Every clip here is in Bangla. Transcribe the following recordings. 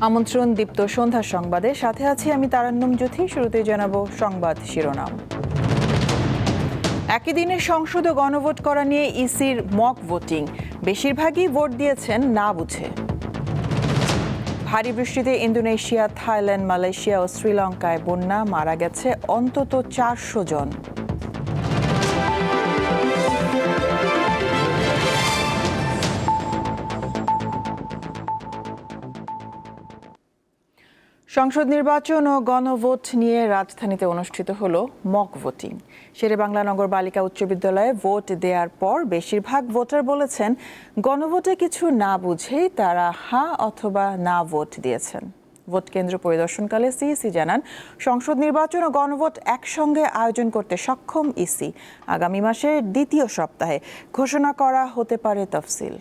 আমন্ত্রণ দীপ্ত সন্ধ্যার সংবাদে, সাথে আছি আমি তারান্নুম জ্যোতি। শুরুতেই জানাবো সংবাদ শিরোনাম। একই দিনে সংসদে গণভোট করা নিয়ে ইসির মক ভোটিং, বেশিরভাগই ভোট দিয়েছেন না বুঝে। ভারী বৃষ্টিতে ইন্দোনেশিয়া, থাইল্যান্ড, মালয়েশিয়া ও শ্রীলঙ্কায় বন্যা, মারা গেছে অন্তত 400 জন। সংসদ নির্বাচন ও গণভোট নিয়ে রাজধানীতে অনুষ্ঠিত হলো মক ভোটিং। শেরেবাংলা নগর বালিকা উচ্চ বিদ্যালয়ে ভোট দেওয়ার পর বেশিরভাগ ভোটার বলেছেন গণভোটে কিছু না বুঝেই তারা হ্যাঁ অথবা না ভোট দিয়েছেন। ভোট কেন্দ্র পরিদর্শনকালে সিইসি জানান, সংসদ নির্বাচন ও গণভোট একসঙ্গে আয়োজন করতে সক্ষম ইসি। আগামী মাসের দ্বিতীয় সপ্তাহে ঘোষণা করা হতে পারে তফসিল।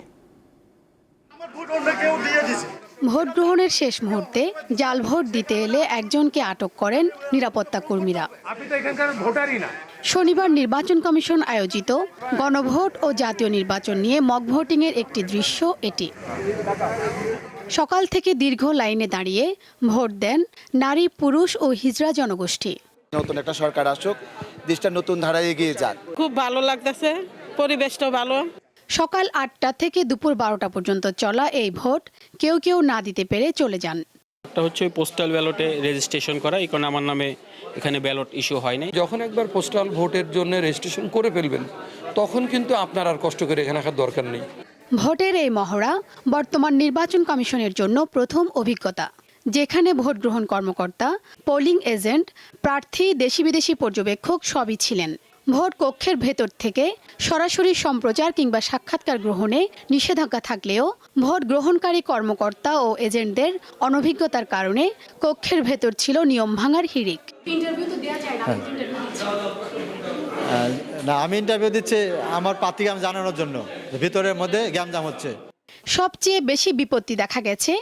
ভোট গ্রহণের শেষ মুহূর্তে জাল ভোট দিতে এলে একজনকে আটক করেন নিরাপত্তা কর্মীরা। শনিবার নির্বাচন কমিশন আয়োজিত গণভোট ও জাতীয় নির্বাচন নিয়ে মক ভোটিংয়ের একটি দৃশ্য এটি। সকাল থেকে দীর্ঘ লাইনে দাঁড়িয়ে ভোট দেন নারী, পুরুষ ও হিজড়া জনগোষ্ঠী। নতুন একটা সরকার আসুক, দেশটা নতুন ধারায় এগিয়ে যাক। খুব ভালো লাগতেছে, পরিবেশটা ভালো। সকাল 8টা থেকে দুপুর 12টা পর্যন্ত চলা এই ভোট কেউ কেউ না দিতে পেরে চলে যান। একটা হচ্ছে পোস্টাল ব্যালটে রেজিস্ট্রেশন করা, এই কারণে আমার নামে এখানে ব্যালট ইস্যু হয়নি। যখন একবার পোস্টাল ভোটের জন্য রেজিস্ট্রেশন করে ফেলবেন, তখন কিন্তু আপনার আর কষ্ট করে এখানে আসার দরকার নেই। ভোটের এই মহড়া বর্তমান নির্বাচন কমিশনের জন্য প্রথম অভিজ্ঞতা, যেখানে ভোট গ্রহণ কর্মকর্তা, পোলিং এজেন্ট, প্রার্থী, দেশি বিদেশি পর্যবেক্ষক সবই ছিলেন। ভোট কক্ষের ভেতর থেকে সরাসরি সম্প্রচার কিংবা সাক্ষাৎকার গ্রহণে নিষেধাজ্ঞা থাকলেও ভোট গ্রহণকারী কর্মকর্তা ও এজেন্টদের অনভিজ্ঞতার কারণে কক্ষের ভেতর ছিল নিয়ম ভাঙার হিড়িক। না, আমি ইন্টারভিউ দিচ্ছি আমার প্রার্থীকে আমি জানানোর জন্য, ভিতরের মধ্যে গ্যামজাম হচ্ছে। সবচেয়ে বেশি বিপত্তি দেখা গেছে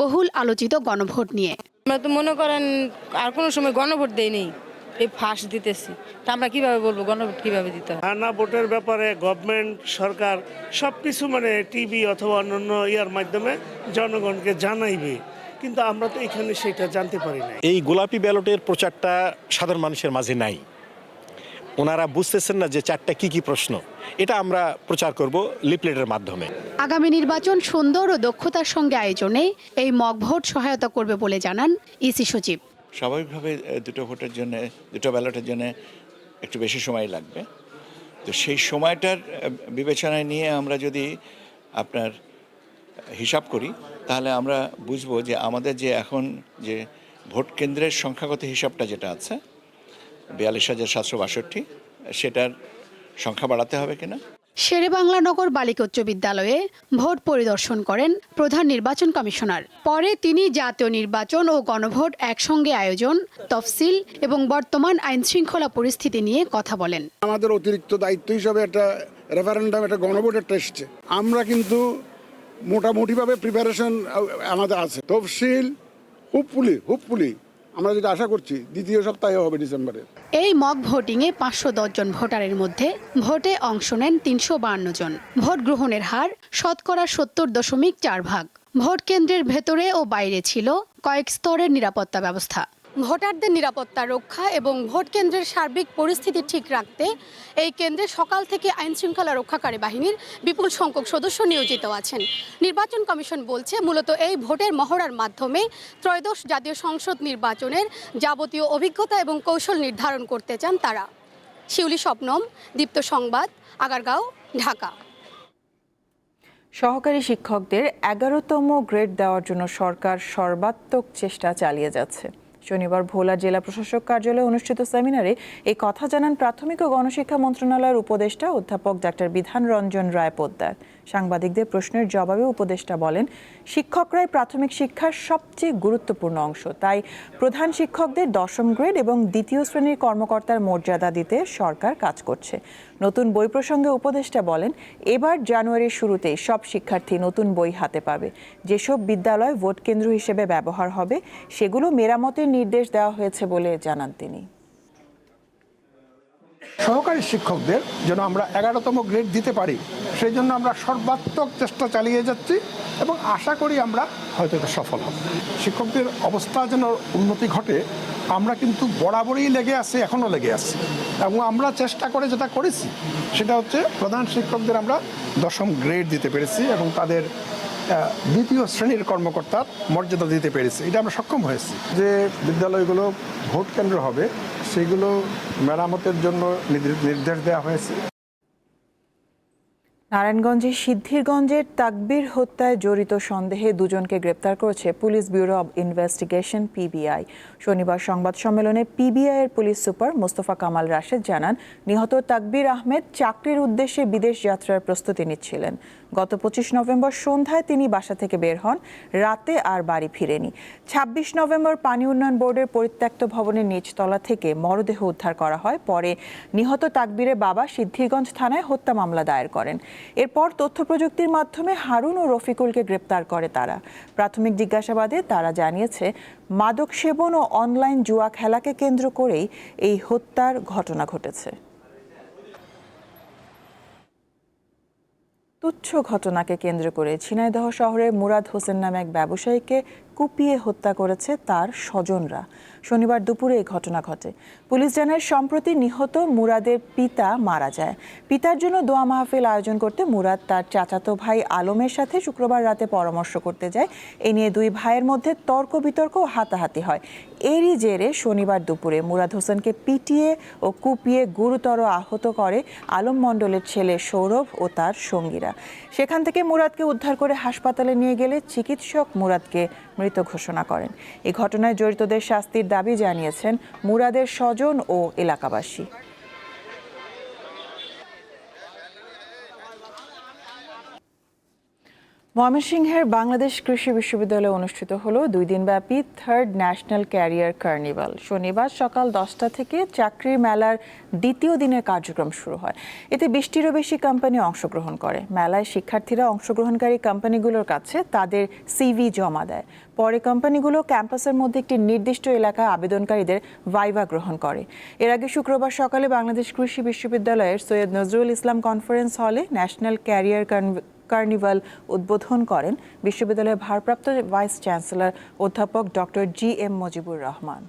বহুল আলোচিত গণভোট নিয়ে। আমরা তো মনে করেন আর কোনো সময় গণভোট দেয়নি, এই ফাঁস দিতেছি, তা আমরা কিভাবে বলবো গণভোট কিভাবে দিতে হয়। না, ভোটের ব্যাপারে গভর্নমেন্ট, সরকার সবকিছু টিভি অথবা অন্যান্য ইয়ার মাধ্যমে জনগণকে জানাইবে, কিন্তু আমরা তো এখানে সেটা জানতে পারি না। এই গোলাপি ব্যালটের প্রচারটা সাধারণ মানুষের মাঝে নাই। ওনারা বুঝতেছেন না যে চারটা কি কি প্রশ্ন, এটা আমরা প্রচার করব লিফলেটের মাধ্যমে। আগামী নির্বাচন সুন্দর ও দক্ষতার সঙ্গে আয়োজনে এই মক ভোট সহায়তা করবে বলে জানান ইসি সচিব। স্বাভাবিকভাবে দুটো ভোটের জন্য, দুটো ব্যালটের জন্য একটু বেশি সময় লাগবে। তো সেই সময়টার বিবেচনায় নিয়ে আমরা যদি আপনার হিসাব করি, তাহলে আমরা বুঝবো যে আমাদের যে এখন যে ভোট কেন্দ্রের সংখ্যাগত হিসাবটা যেটা আছে 42,762, সেটার সংখ্যা বাড়াতে হবে কিনা। শেরেবাংলা নগর বালিকা উচ্চ বিদ্যালয়ে ভোট পরিদর্শন করেন প্রধান নির্বাচন কমিশনার। পরে তিনি জাতীয় নির্বাচন ও গণভোট একসঙ্গে আয়োজন, তফসিল এবং বর্তমান আইন শৃঙ্খলা পরিস্থিতি নিয়ে কথা বলেন। আমাদের অতিরিক্ত দায়িত্ব হিসাবে একটা রেফারেন্ডাম, একটা গণভোট একটা এসছে। আমরা কিন্তু মোটামুটিভাবে প্রিপারেশন আমাদের আছে। তফসিল হোপফুলি আমরা যেটা আশা করছি দ্বিতীয় সপ্তাহে হবে, ডিসেম্বরে। এই মক ভোটিংয়ে 510 জন ভোটারের মধ্যে ভোটে অংশ নেন 352 জন। ভোট গ্রহণের হার শতকরা 70.4%। ভোট কেন্দ্রের ভেতরে ও বাইরে ছিল কয়েক স্তরের নিরাপত্তা ব্যবস্থা। ভোটারদের নিরাপত্তা রক্ষা এবং ভোট কেন্দ্রের সার্বিক পরিস্থিতি ঠিক রাখতে এই কেন্দ্রে সকাল থেকে আইন শৃঙ্খলা রক্ষাকারী বাহিনীর বিপুল সংখ্যক সদস্য নিয়োজিত আছেন। নির্বাচন কমিশন বলছে, মূলত এই ভোটের মহড়ার মাধ্যমে ত্রয়োদশ জাতীয় সংসদ নির্বাচনের যাবতীয় অভিজ্ঞতা এবং কৌশল নির্ধারণ করতে চান তারা। শিউলি স্বপ্নম, দীপ্ত সংবাদ, আগারগাঁও, ঢাকা। সহকারী শিক্ষকদের 11তম গ্রেড দেওয়ার জন্য সরকার সর্বাত্মক চেষ্টা চালিয়ে যাচ্ছে। শনিবার ভোলা জেলা প্রশাসক কার্যালয়ে অনুষ্ঠিত সেমিনারে এই কথা জানান প্রাথমিক ও গণশিক্ষা মন্ত্রণালয়ের উপদেষ্টা অধ্যাপক ডাক্তার বিধান রঞ্জন রায় পোদ্দার। সাংবাদিকদের প্রশ্নের জবাবে উপদেষ্টা বলেন, শিক্ষকরাই প্রাথমিক শিক্ষার সবচেয়ে গুরুত্বপূর্ণ অংশ, তাই প্রধান শিক্ষকদের 10ম গ্রেড এবং দ্বিতীয় শ্রেণীর কর্মকর্তার মর্যাদা দিতে সরকার কাজ করছে। নতুন বই প্রসঙ্গে উপদেষ্টা বলেন, এবার জানুয়ারির শুরুতেই সব শিক্ষার্থী নতুন বই হাতে পাবে। যেসব বিদ্যালয় ভোট কেন্দ্র হিসেবে ব্যবহার হবে সেগুলো মেরামতের নির্দেশ দেওয়া হয়েছে বলে জানান তিনি। সহকারী শিক্ষকদের যেন আমরা 11তম গ্রেড দিতে পারি সেই জন্য আমরা সর্বাত্মক চেষ্টা চালিয়ে যাচ্ছি এবং আশা করি আমরা হয়তো এটা সফল হব। শিক্ষকদের অবস্থা যেন উন্নতি ঘটে আমরা কিন্তু বরাবরই লেগে আছি, এখনও লেগে আছি এবং আমরা চেষ্টা করে যেটা করেছি সেটা হচ্ছে প্রধান শিক্ষকদের আমরা 10ম গ্রেড দিতে পেরেছি এবং তাদের 2য় শ্রেণীর কর্মকর্তার মর্যাদা দিতে পেরেছি। এটা আমরা সক্ষম হয়েছি। যে বিদ্যালয়গুলো ভোট কেন্দ্র হবে সেগুলো মেরামতের জন্য নির্দেশ দেওয়া হয়েছে। নারায়ণগঞ্জের সিদ্ধিরগঞ্জের তাকবীর হত্যায় জড়িত সন্দেহে 2জনকে গ্রেপ্তার করেছে police bureau of investigation PBI. শনিবার সংবাদ সম্মেলনে পিবিআই এর পুলিশ সুপার মোস্তফা কামাল রাশেদ জানান, নিহত তাকবীর আহমেদ চাকরির উদ্দেশ্যে বিদেশ যাত্রার প্রস্তুতি নিচ্ছিলেন। গত 25 নভেম্বর সন্ধ্যায় তিনি বাসা থেকে বের হন, রাতে আর বাড়ি ফিরেনি। 26 নভেম্বর পানি উন্নয়ন বোর্ডের পরিত্যক্ত ভবনের নিচতলা থেকে মরদেহ উদ্ধার করা হয়। পরে নিহত তাকবীরের বাবা সিদ্ধিরগঞ্জ থানায় হত্যা মামলা দায়ের করেন। এরপর তথ্য প্রযুক্তির মাধ্যমে হারুন ও রফিকুলকে গ্রেপ্তার করে তারা। প্রাথমিক জিজ্ঞাসাবাদে তারা জানিয়েছে, মাদক সেবন ও অনলাইন জুয়া খেলাকে কেন্দ্র করেই এই হত্যার ঘটনা ঘটেছে। তুচ্ছ ঘটনাকে কেন্দ্র করে ঝিনাইদহ শহরের মুরাদ হোসেন নামে এক ব্যবসায়ীকে কুপিয়ে হত্যা করেছে তার স্বজনরা। শনিবার দুপুরে এই ঘটনা ঘটে। পুলিশ জানায়, সম্প্রতি নিহত মুরাদের পিতা মারা যায়। পিতার জন্য দোয়া মাহফিল আয়োজন করতে মুরাদ তার চাচাতো ভাই আলমের সাথে শুক্রবার রাতে পরামর্শ করতে যায়। এ নিয়ে 2 ভাইয়ের মধ্যে তর্ক বিতর্ক ও হাতাহাতি হয়। এরই জেরে শনিবার দুপুরে মুরাদ হোসেনকে পিটিয়ে ও কুপিয়ে গুরুতর আহত করে আলম মণ্ডলের ছেলে সৌরভ ও তার সঙ্গীরা। সেখান থেকে মুরাদকে উদ্ধার করে হাসপাতালে নিয়ে গেলে চিকিৎসক মুরাদকে মৃত ঘোষণা করেন। এই ঘটনায় জড়িতদের শাস্তির দাবি জানিয়েছেন মুরাদের স্বজন ও এলাকাবাসী। ময়মনসিংহের বাংলাদেশ কৃষি বিশ্ববিদ্যালয়ে অনুষ্ঠিত হলো 2 দিনব্যাপী 3rd ন্যাশনাল ক্যারিয়ার কার্নিভাল। শনিবার সকাল 10টা থেকে চাকরির মেলার 2য় দিনের কার্যক্রম শুরু হয়। এতে 20টিরও বেশি কোম্পানি অংশগ্রহণ করে। মেলায় শিক্ষার্থীরা অংশগ্রহণকারী কোম্পানিগুলোর কাছে তাদের সিভি জমা দেয়। পরে কোম্পানিগুলো ক্যাম্পাসের মধ্যে একটি নির্দিষ্ট এলাকায় আবেদনকারীদের ভাইভা গ্রহণ করে। এর আগে শুক্রবার সকালে বাংলাদেশ কৃষি বিশ্ববিদ্যালয়ের সৈয়দ নজরুল ইসলাম কনফারেন্স হলে ন্যাশনাল ক্যারিয়ার কার্নিভাল উদ্বোধন করেন বিশ্ববিদ্যালয়ের ভারপ্রাপ্ত ভাইস চ্যান্সেলর অধ্যাপক ডক্টর GM মজিবুর রহমান।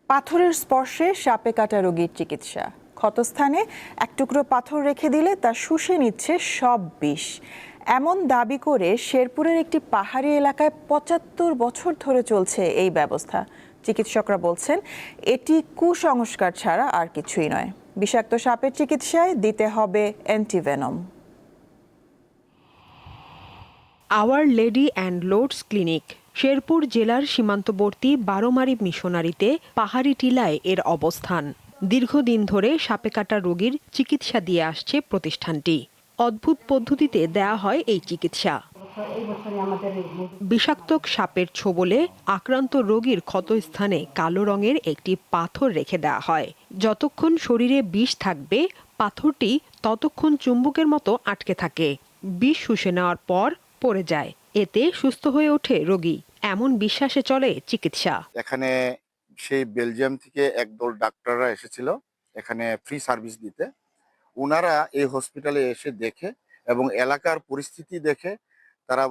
পাথরের স্পর্শে সাপে কাটা রোগীর চিকিৎসা। ক্ষতস্থানে এক টুকরো পাথর রেখে দিলে তা শুষে নিচ্ছে সব বিষ, এমন দাবি করে শেরপুরের একটি পাহাড়ি এলাকায় 75 বছর ধরে চলছে এই ব্যবস্থা। চিকিৎসকরা বলছেন, এটি কুসংস্কার ছাড়া আর কিছুই নয়। বিষাক্ত সাপের চিকিৎসায় দিতে হবে antivenom. Our lady and Lourdes clinic Sherpur জেলার সীমান্তবর্তী বারোমারি মিশনারিতে পাহাড়ি টিলায় এর অবস্থান। দীর্ঘদিন ধরে সাপে কাটা রোগীর চিকিৎসা দিয়ে আসছে প্রতিষ্ঠানটি। অদ্ভুত পদ্ধতিতে দেয়া হয় এই চিকিৎসা। বিষাক্ত সাপের ছোবলে আক্রান্ত রোগীর ক্ষতস্থানে কালো রঙের একটি পাথর রেখে দেওয়া হয়। যতক্ষণ শরীরে বিষ থাকবে পাথরটি ততক্ষণ চুম্বকের মতো আটকে থাকে। বিষ শুষে নেওয়ার পর পড়ে যায়, এতে সুস্থ হয়ে ওঠে রোগী, এমন বিশ্বাসে চলে চিকিৎসা। এখানে সেই বেলজিয়াম থেকে একদল ডাক্তাররা এসেছিল এখানে ফ্রি সার্ভিস দিতে। ওনারা এই হসপিটালে এসে দেখে এবং এলাকার পরিস্থিতি দেখে তারা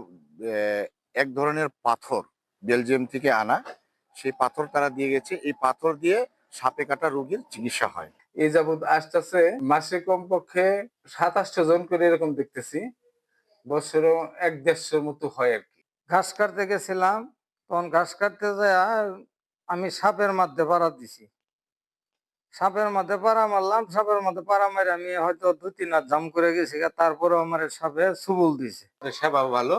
এক ধরনের পাথর বেলজিয়াম থেকে আনা, সেই পাথর তারা দিয়ে গেছে। এই পাথর দিয়ে সাপে কাটা রোগীর চিকিৎসা হয়। এই যাবৎ আসতেছে মাসে কমপক্ষে 27টা জন করে এরকম দেখতেছি, বছরে 1-150 মতো হয় আর কি। ঘাস কাটতে গেছিলাম, তখন ঘাস কাটতে যায় আমি সাপের মধ্যে পাড়া দিছি। সাপের মধ্যে পাড়া মারলাম, সাপের মধ্যে পাড়া মারে আমি হয়তো 2-3 হাত জাম করে গেছি, তারপরে আমার সাপে সুবল দিছে। সেবাও ভালো,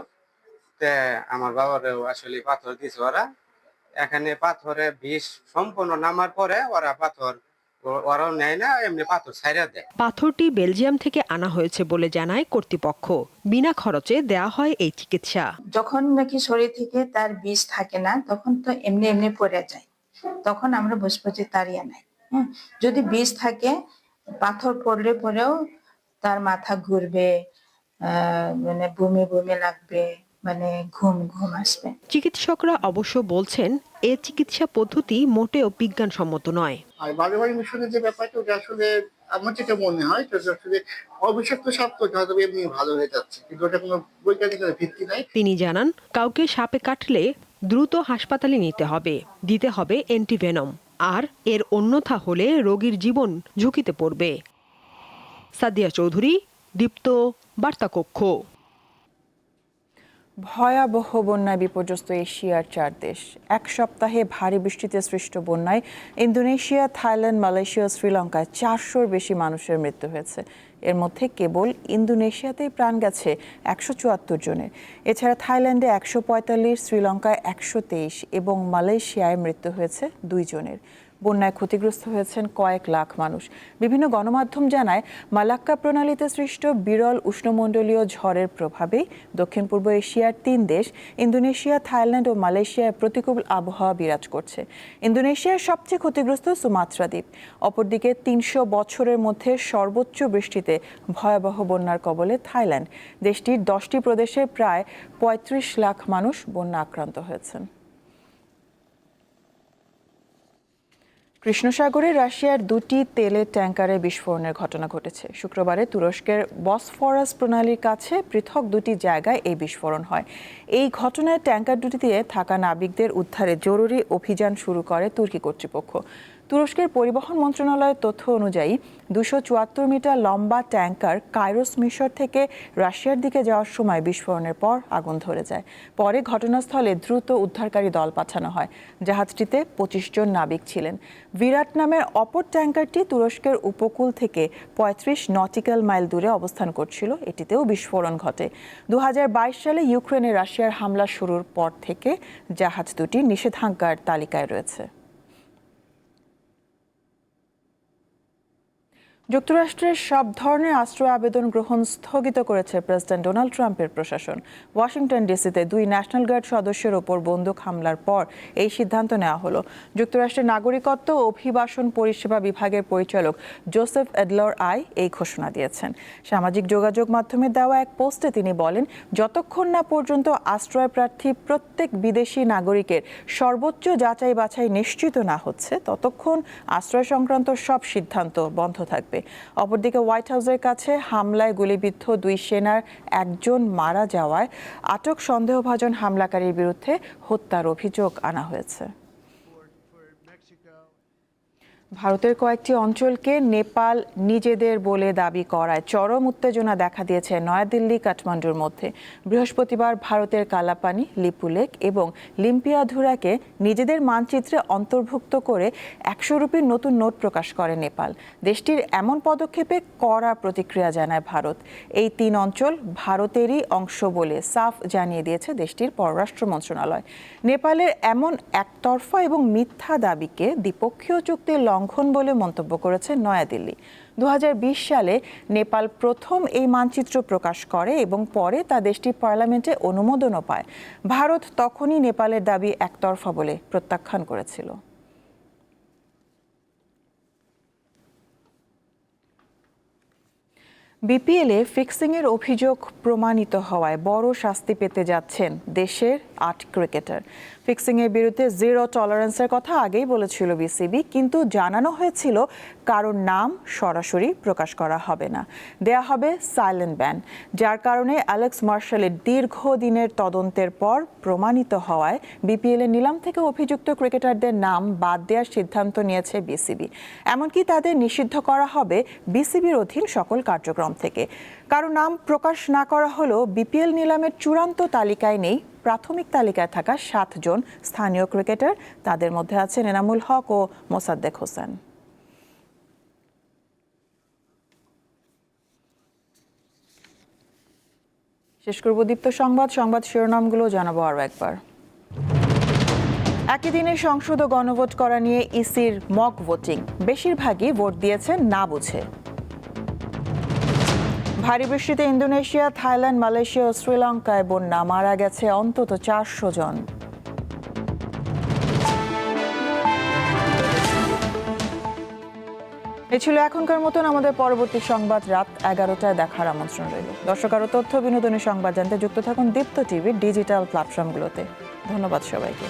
আমার বাবারও আসলে পাথর দিছে ওরা। এখানে পাথরে বিষ সম্পূর্ণ নামার পরে ওরা পাথর ওরাও নেয় না, এমনি পাথর ছাইড়া দেয়। পাথরটি বেলজিয়াম থেকে আনা হয়েছে বলে জানায় কর্তৃপক্ষ। বিনা খরচে দেয়া হয় এই চিকিৎসা। যখন নাকি শরীর থেকে তার বিষ থাকে না তখন তো এমনি এমনি পড়ে যায়, তখন আমরা বুঝবো যে তার ইয়া নাই। যদি বিষ থাকে পাথর পড়লে পরেও তার মাথা ঘুরবে, মানে বমি বমি লাগবে, মানে ঘুম আসবে। চিকিৎসকরা অবশ্য বলছেন এ চিকিৎসা পদ্ধতি মোটেও বিজ্ঞানসম্মত নয়। আর বারবার মিশনের যে ব্যাপারটা ওটা আসলে আমার যেটা মনে হয় সেটা আসলে অবিষাক্ত সাপ তো হয়তো এমনি ভালো হয়ে যাচ্ছে, কিন্তু ওটা কোনো বৈজ্ঞানিক ভিত্তি নাই। তিনি জানান, কাউকে সাপে কাটলে দ্রুত হাসপাতালে নিতে হবে, দিতে হবে অ্যান্টিভেনম, আর এর অন্যথা হলে রোগীর জীবন ঝুঁকিতে পড়বে। সাদিয়া চৌধুরী, দীপ্ত, বার্তাকক্ষ। ভয়াবহ বন্যায় বিপর্যস্ত এশিয়ার 4 দেশ। এক সপ্তাহে ভারী বৃষ্টিতে সৃষ্ট বন্যায় ইন্দোনেশিয়া, থাইল্যান্ড, মালয়েশিয়া, শ্রীলঙ্কায় 400-র বেশি মানুষের মৃত্যু হয়েছে। এর মধ্যে কেবল ইন্দোনেশিয়াতেই প্রাণ গেছে 174 জনের। এছাড়া থাইল্যান্ডে 145, শ্রীলঙ্কায় 123 এবং মালয়েশিয়ায় মৃত্যু হয়েছে 2 জনের। বন্যায় ক্ষতিগ্রস্ত হয়েছেন কয়েক লাখ মানুষ। বিভিন্ন গণমাধ্যম জানায়, মালাক্কা প্রণালীতে সৃষ্ট বিরল উষ্ণমণ্ডলীয় ঝড়ের প্রভাবেই দক্ষিণ পূর্ব এশিয়ার 3 দেশ ইন্দোনেশিয়া, থাইল্যান্ড ও মালয়েশিয়ায় প্রতিকূল আবহাওয়া বিরাজ করছে। ইন্দোনেশিয়ার সবচেয়ে ক্ষতিগ্রস্ত সুমাত্রা দ্বীপ। অপরদিকে 300 বছরের মধ্যে সর্বোচ্চ বৃষ্টিতে ভয়াবহ বন্যার কবলে থাইল্যান্ড। দেশটির 10টি প্রদেশে প্রায় 35 লাখ মানুষ বন্যা আক্রান্ত হয়েছেন। কৃষ্ণসাগরে রাশিয়ার 2টি তেলের ট্যাঙ্কারে বিস্ফোরণের ঘটনা ঘটেছে। শুক্রবারে তুরস্কের বসফরাস প্রণালীর কাছে পৃথক 2টি জায়গায় এই বিস্ফোরণ হয়। এই ঘটনায় ট্যাঙ্কার দুটিতে থাকা নাবিকদের উদ্ধারে জরুরি অভিযান শুরু করে তুর্কি কর্তৃপক্ষ। তুরস্কের পরিবহন মন্ত্রণালয়ের তথ্য অনুযায়ী 274 মিটার লম্বা ট্যাঙ্কার কাইরোস মিশর থেকে রাশিয়ার দিকে যাওয়ার সময় বিস্ফোরণের পর আগুন ধরে যায়। পরে ঘটনাস্থলে দ্রুত উদ্ধারকারী দল পাঠানো হয়। জাহাজটিতে 25 জন নাবিক ছিলেন। বিরাট নামের অপর ট্যাঙ্কারটি তুরস্কের উপকূল থেকে 35 নটিক্যাল মাইল দূরে অবস্থান করছিল। এটিতেও বিস্ফোরণ ঘটে। 2022 সালে ইউক্রেনে রাশিয়ার হামলা শুরুর পর থেকে জাহাজ দুটি নিষেধাজ্ঞার তালিকায় রয়েছে। যুক্তরাষ্ট্রের সব ধরনের আশ্রয় আবেদন গ্রহণ স্থগিত করেছে প্রেসিডেন্ট ডোনাল্ড ট্রাম্পের প্রশাসন। ওয়াশিংটন ডিসিতে 2 ন্যাশনাল গার্ড সদস্যের ওপর বন্দুক হামলার পর এই সিদ্ধান্ত নেওয়া হলো। যুক্তরাষ্ট্রের নাগরিকত্ব ও অভিবাসন পরিষেবা বিভাগের পরিচালক জোসেফ এডলর আই এই ঘোষণা দিয়েছেন। সামাজিক যোগাযোগ মাধ্যমে দেওয়া এক পোস্টে তিনি বলেন, যতক্ষণ না পর্যন্ত আশ্রয় প্রার্থী প্রত্যেক বিদেশি নাগরিকের সর্বোচ্চ যাচাই বাছাই নিশ্চিত না হচ্ছে, ততক্ষণ আশ্রয় সংক্রান্ত সব সিদ্ধান্ত বন্ধ থাকবে। অপরদিকে হোয়াইট হাউসের কাছে হামলায় গুলিবিদ্ধ 2 সেনার একজন মারা যাওয়ায় আটক সন্দেহভাজন হামলাকারীর বিরুদ্ধে হত্যার অভিযোগ আনা হয়েছে। ভারতের কয়েকটি অঞ্চলকে নেপাল নিজেদের বলে দাবি করায় চরম উত্তেজনা দেখা দিয়েছে নয়াদিল্লি কাঠমান্ডুর মধ্যে। বৃহস্পতিবার ভারতের কালাপানি, লিপুলেক এবং লিম্পিয়াধুরাকে নিজেদের মানচিত্রে অন্তর্ভুক্ত করে 100 রুপির নতুন নোট প্রকাশ করে নেপাল। দেশটির এমন পদক্ষেপে কড়া প্রতিক্রিয়া জানায় ভারত। এই 3 অঞ্চল ভারতেরই অংশ বলে সাফ জানিয়ে দিয়েছে দেশটির পররাষ্ট্র মন্ত্রণালয়। নেপালের এমন একতরফা এবং মিথ্যা দাবিকে দ্বিপক্ষীয় চুক্তির লঙ্ঘন বলে মন্তব্য করেছে নয়াদিল্লি। 2020 সালে নেপাল প্রথম এই মানচিত্র প্রকাশ করে এবং পরে তা দেশটির পার্লামেন্টে অনুমোদনও পায়। ভারত তখনই নেপালের দাবি একতরফা বলে প্রত্যাখ্যান করেছিল। বিপিএলে ফিক্সিংয়ের অভিযোগ প্রমাণিত হওয়ায় বড় শাস্তি পেতে যাচ্ছেন দেশের 8 ক্রিকেটার। ফিক্সিংয়ের বিরুদ্ধে 0 টলারেন্সের কথা আগেই বলেছিল বিসিবি, কিন্তু জানানো হয়েছিল কারোর নাম সরাসরি প্রকাশ করা হবে না, দেয়া হবে সাইলেন্ট ব্যান। যার কারণে অ্যালেক্স মার্শালের দীর্ঘদিনের তদন্তের পর প্রমাণিত হওয়ায় বিপিএলের নিলাম থেকে অভিযুক্ত ক্রিকেটারদের নাম বাদ দেওয়ার সিদ্ধান্ত নিয়েছে বিসিবি। এমনকি তাদের নিষিদ্ধ করা হবে বিসিবির অধীন সকল কার্যক্রম থেকে। কারো নাম প্রকাশ না করা হলেও বিপিএল নিলামের চূড়ান্ত তালিকায় নেই প্রাথমিক তালিকায় থাকা 7 জন স্থানীয় ক্রিকেটার। তাদের মধ্যে আছেন এনামুল হক ও মোসাদ্দেক হোসেন। শেষ করব দীপ্ত সংবাদ শিরোনামগুলো জানাবো আরও একবার। একই দিনে সংসদ ও গণভোট করা নিয়ে ইসির মক ভোটিং, বেশিরভাগই ভোট দিয়েছেন না বুঝে। ভারী বৃষ্টিতে ইন্দোনেশিয়া, থাইল্যান্ড, মালয়েশিয়া ও শ্রীলঙ্কায় বন্যা, মারা গেছে অন্তত 400 জন। এই ছিল এখনকার মতন। আমাদের পরবর্তী সংবাদ রাত 11টায় দেখার আমন্ত্রণ রইল। দর্শক, আরও তথ্য বিনোদনী সংবাদ জানতে যুক্ত থাকুন দীপ্ত টিভির ডিজিটাল প্ল্যাটফর্মগুলোতে। ধন্যবাদ সবাইকে।